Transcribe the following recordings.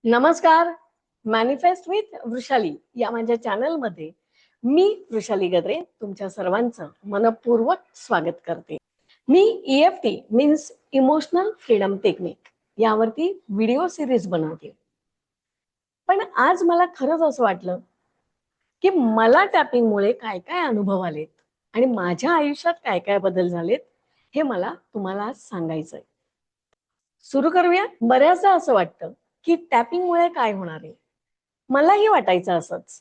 नमस्कार. Manifest with Vrushali या माझ्या चॅनलमध्ये मी वृषाली गद्रे तुमच्या सर्वांचं मनपूर्वक स्वागत करते. मी EFT means emotional freedom technique यावरती व्हिडिओ सिरीज बनवते. पण आज मला खरंच असं वाटलं की मला टॅपिंगमुळे काय काय अनुभव आलेत आणि माझ्या आयुष्यात काय काय बदल झालेत हे मला तुम्हाला आज सांगायचंय. सुरू करूया. बऱ्याचदा असं वाटतं की टॅपिंगमुळे काय होणार आहे. मलाही वाटायचं असंच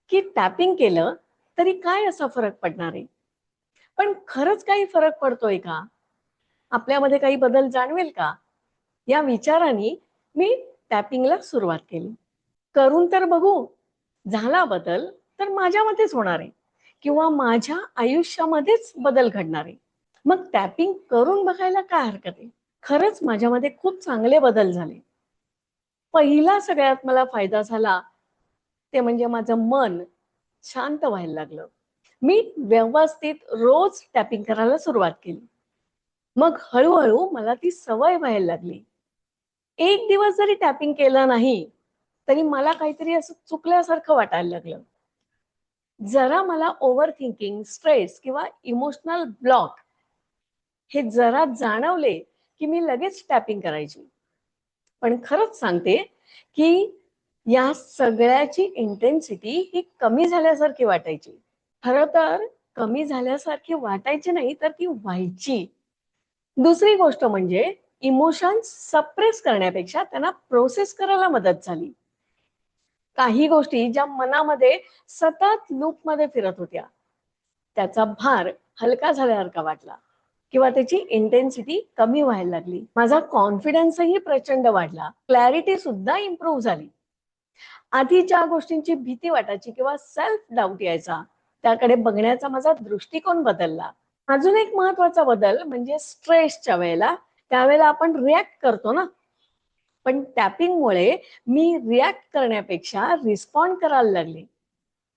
की टॅपिंग केलं तरी काय असा फरक पडणार आहे. पण खरंच काही फरक पडतोय का? आपल्यामध्ये काही बदल जाणवेल का? या विचाराने मी टॅपिंगला सुरुवात केली. करून तर बघू, झाला बदल तर माझ्यामध्येच होणार आहे किंवा माझ्या आयुष्यामध्येच बदल घडणार आहे. मग टॅपिंग करून बघायला काय हरकत आहे? खरंच माझ्यामध्ये खूप चांगले बदल झाले. पहिला सगळ्यात मला फायदा झाला ते म्हणजे माझं मन शांत व्हायला लागलं. मी व्यवस्थित रोज टॅपिंग करायला सुरुवात केली. मग हळूहळू मला ती सवय व्हायला लागली. एक दिवस जरी टॅपिंग केलं नाही तरी मला काहीतरी असं चुकल्यासारखं वाटायला लागलं. जरा मला ओव्हर थिंकिंग, स्ट्रेस किंवा इमोशनल ब्लॉक हे जरा जाणवले की मी लगेच टॅपिंग करायची. पण खरंच सांगते की या सगळ्याची इंटेन्सिटी ही कमी झाल्यासारखी वाटायची. खरं तर कमी झाल्यासारखी वाटायची नाही तर ती व्हायची. दुसरी गोष्ट म्हणजे इमोशन्स सप्रेस करण्यापेक्षा त्यांना प्रोसेस करायला मदत झाली. काही गोष्टी ज्या मनामध्ये सतत लूपमध्ये फिरत होत्या त्याचा भार हलका झाल्यासारखा वाटला किंवा त्याची इंटेन्सिटी कमी व्हायला लागली. माझा कॉन्फिडन्सही प्रचंड वाढला. क्लॅरिटी सुद्धा इम्प्रूव्ह झाली. आधी ज्या गोष्टींची भीती वाटायची किंवा सेल्फ डाऊट यायचा त्याकडे बघण्याचा माझा दृष्टिकोन बदलला. अजून एक महत्वाचा बदल म्हणजे स्ट्रेसच्या वेळेला त्यावेळेला आपण रिॲक्ट करतो ना, पण टॅपिंगमुळे मी रिॲक्ट करण्यापेक्षा रिस्पॉन्ड करायला लागले.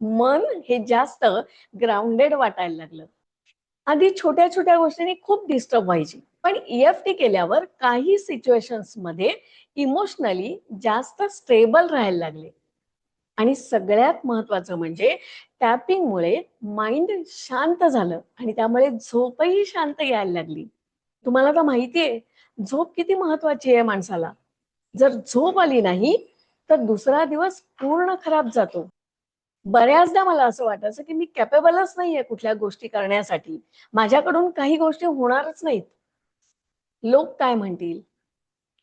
मन हे जास्त ग्राउंडेड वाटायला लागलं. आधी छोट्या छोट्या गोष्टींनी खूप डिस्टर्ब व्हायची, पण EFT केल्यावर काही सिच्युएशन्स मध्ये इमोशनली जास्त स्टेबल राहायला लागले. आणि सगळ्यात महत्वाचं म्हणजे टॅपिंगमुळे माइंड शांत झालं आणि त्यामुळे झोपही शांत यायला लागली. तुम्हाला तर माहितीये झोप किती महत्वाची आहे माणसाला. जर झोप आली नाही तर दुसरा दिवस पूर्ण खराब जातो. बऱ्याचदा मला असं वाटायचं की मी कॅपेबलच नाहीये कुठल्या गोष्टी करण्यासाठी. माझ्याकडून काही गोष्टी होणारच नाहीत. लोक काय म्हणतील?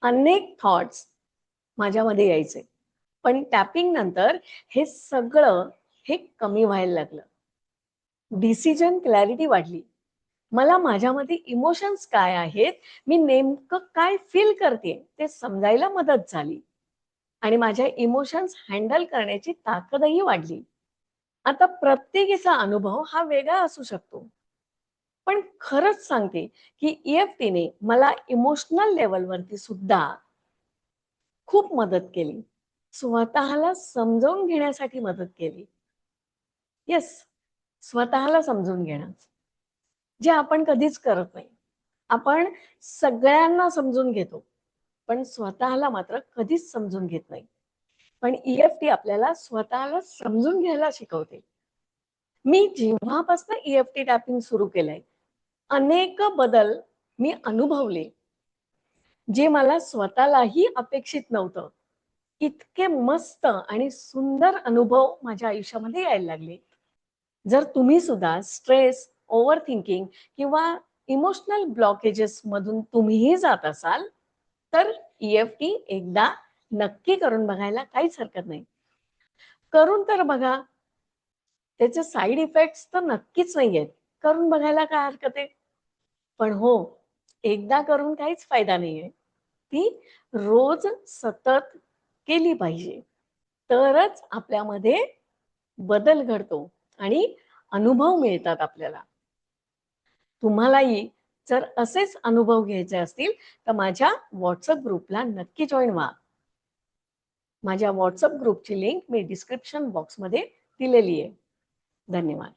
अनेक थॉट्स माझ्यामध्ये यायचे. पण टॅपिंग नंतर हे सगळं कमी व्हायला लागलं. डिसिजन क्लॅरिटी वाढली. मला माझ्यामध्ये इमोशन्स काय आहेत, मी नेमकं काय फील करते ते समजायला मदत झाली आणि माझ्या इमोशन्स हँडल करण्याची ताकदही वाढली. आता प्रत्येकीचा अनुभव हा वेगळा असू शकतो. पण खरंच सांगते की EFTने मला इमोशनल लेवलवरती सुद्धा खूप मदत केली. स्वतःला समजावून घेण्यासाठी मदत केली. येस, स्वतःला समजून घेणं जे आपण कधीच करत नाही. आपण सगळ्यांना समजून घेतो पण स्वतःला मात्र कधीच समजून घेत नाही. पण EFT आपल्याला स्वतःला समजून घ्यायला शिकवते. मी जेव्हापासून EFT टॅपिंग सुरू केलंय अनेक बदल मी अनुभवले जे मला स्वतःलाही अपेक्षित नव्हतं. इतके मस्त आणि सुंदर अनुभव माझ्या आयुष्यामध्ये यायला लागले. जर तुम्ही सुद्धा स्ट्रेस, ओव्हर थिंकिंग किंवा इमोशनल ब्लॉकेजेस मधून तुम्हीही जात असाल तर EFT एकदा नक्की करून बघायला काहीच हरकत नाही. करून तर बघा. त्याचे साईड इफेक्ट्स तर नक्कीच नाहीयेत. करून बघायला काय हरकत आहे? पण हो, एकदा करून काहीच फायदा नाहीये. ती रोज सतत केली पाहिजे. तरच आपल्यामध्ये बदल घडतो आणि अनुभव मिळतात आपल्याला. तुम्हालाही जर असेच अनुभव घ्यायचे असतील तर माझ्या WhatsApp ग्रुपला नक्की जॉईन व्हा. माझ्या WhatsApp ग्रुपची लिंक मी डिस्क्रिप्शन बॉक्समध्ये दिलेली आहे. धन्यवाद.